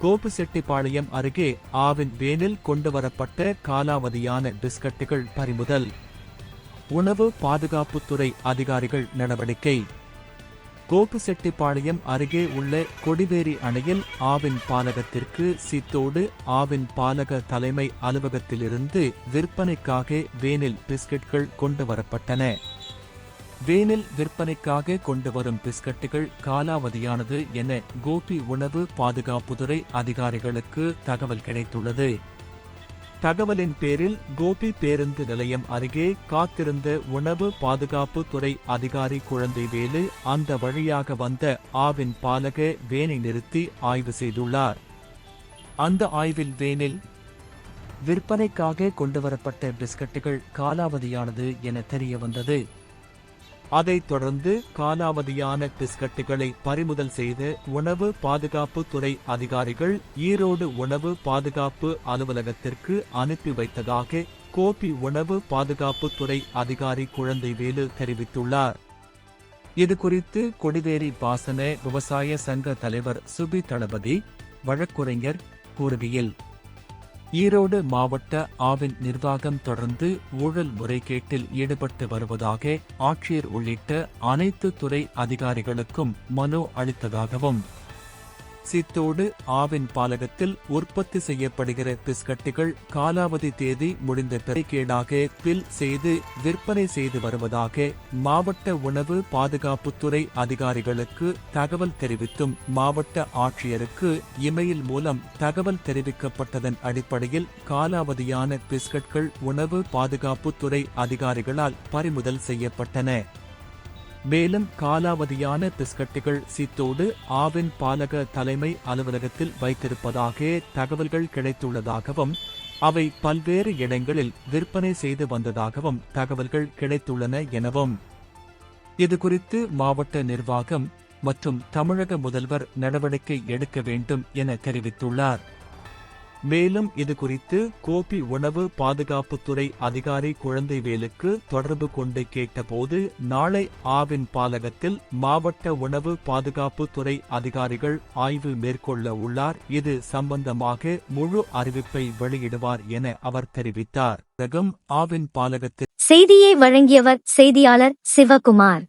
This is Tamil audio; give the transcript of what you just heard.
கோபிசெட்டிப்பாளையம் அருகே ஆவின் வேனில் கொண்டுவரப்பட்ட காலாவதியான பிஸ்கட்டுகள் பறிமுதல். உணவு பாதுகாப்புத்துறை அதிகாரிகள் நடவடிக்கை. கோபிசெட்டிப்பாளையம் அருகே உள்ள கொடிவேரி அணையில் ஆவின் பாலகத்திற்கு சித்தோடு ஆவின் பாலக தலைமை அலுவலகத்திலிருந்து விற்பனைக்காக வேனில் பிஸ்கட்கள் கொண்டுவரப்பட்டன. வேனில் விற்பனைக்காக கொண்டுவரும் பிஸ்கட்டுகள் காலாவதியானது என கோபி உணவு பாதுகாப்புத்துறை அதிகாரிகளுக்கு தகவல் கிடைத்துள்ளது. தகவலின் பேரில் கோபி பேருந்து நிலையம் அருகே காத்திருந்த உணவு பாதுகாப்பு துறை அதிகாரி குழந்தைவேலு அந்த வழியாக வந்த ஆவின் பாலக வேனை நிறுத்தி ஆய்வு செய்துள்ளார். அந்த ஆய்வில் வேனில் விற்பனைக்காக கொண்டுவரப்பட்ட பிஸ்கட்டுகள் காலாவதியானது என தெரியவந்தது. அதைத் தொடர்ந்து காலாவதியான பிஸ்கட்டுகளை பறிமுதல் செய்த உணவு பாதுகாப்பு துறை அதிகாரிகள் ஈரோடு உணவு பாதுகாப்பு அலுவலகத்திற்கு அனுப்பி வைத்ததாக கோபி உணவு பாதுகாப்பு துறை அதிகாரி குழந்தைவேலு தெரிவித்துள்ளார். இதுகுறித்து கொடிவேரி பாசன விவசாய சங்க தலைவர் சுபி தளபதி வழக்குரைஞர் கூறுகையில், ஈரோடு மாவட்ட ஆவின் நிர்வாகம் தொடர்ந்து ஊழல் முறைகேட்டில் ஈடுபட்டு வருவதாக ஆட்சியர் உள்ளிட்ட அனைத்து துறை அதிகாரிகளுக்கும் மனு அளித்ததாகவும், சித்தோடு ஆவின் பாலகத்தில் உற்பத்தி செய்யப்படுகிற பிஸ்கட்டுகள் காலாவதி தேதி முடிந்த பிறைகேடாக பில் செய்து விற்பனை செய்து வருவதாக மாவட்ட உணவு பாதுகாப்புத்துறை அதிகாரிகளுக்கு தகவல் தெரிவித்தும் மாவட்ட ஆட்சியருக்கு இமெயில் மூலம் தகவல் தெரிவிக்கப்பட்டதன் அடிப்படையில் காலாவதியான பிஸ்கட்கள் உணவு பாதுகாப்புத்துறை அதிகாரிகளால் பறிமுதல் செய்யப்பட்டன. மேலும் காலாவதியான பிஸ்கட்டுகள் சித்தோடு ஆவின் பாலக தலைமை அலுவலகத்தில் வைத்திருப்பதாக தகவல்கள் கிடைத்துள்ளதாகவும், அவை பல்வேறு இடங்களில் விற்பனை செய்து வந்ததாகவும் தகவல்கள் கிடைத்துள்ளன எனவும், இதுகுறித்து மாவட்ட நிர்வாகம் மற்றும் தமிழக முதல்வர் நடவடிக்கை எடுக்க வேண்டும் என தெரிவித்துள்ளார். மேலும் இதுகுறித்து கோபி உணவு பாதுகாப்புத்துறை அதிகாரி குழந்தைவேலுக்கு தொடர்பு கொண்டு கேட்டபோது, நாளை ஆவின் பாலகத்தில் மாவட்ட உணவு பாதுகாப்புத்துறை அதிகாரிகள் ஆய்வு மேற்கொள்ள உள்ளார். இது சம்பந்தமாக முழு அறிவிப்பை வெளியிடுவார் என அவர் தெரிவித்தார். ஆவின் பாலகத்தில் செய்தியை வழங்கியவர் செய்தியாளர் சிவகுமார்.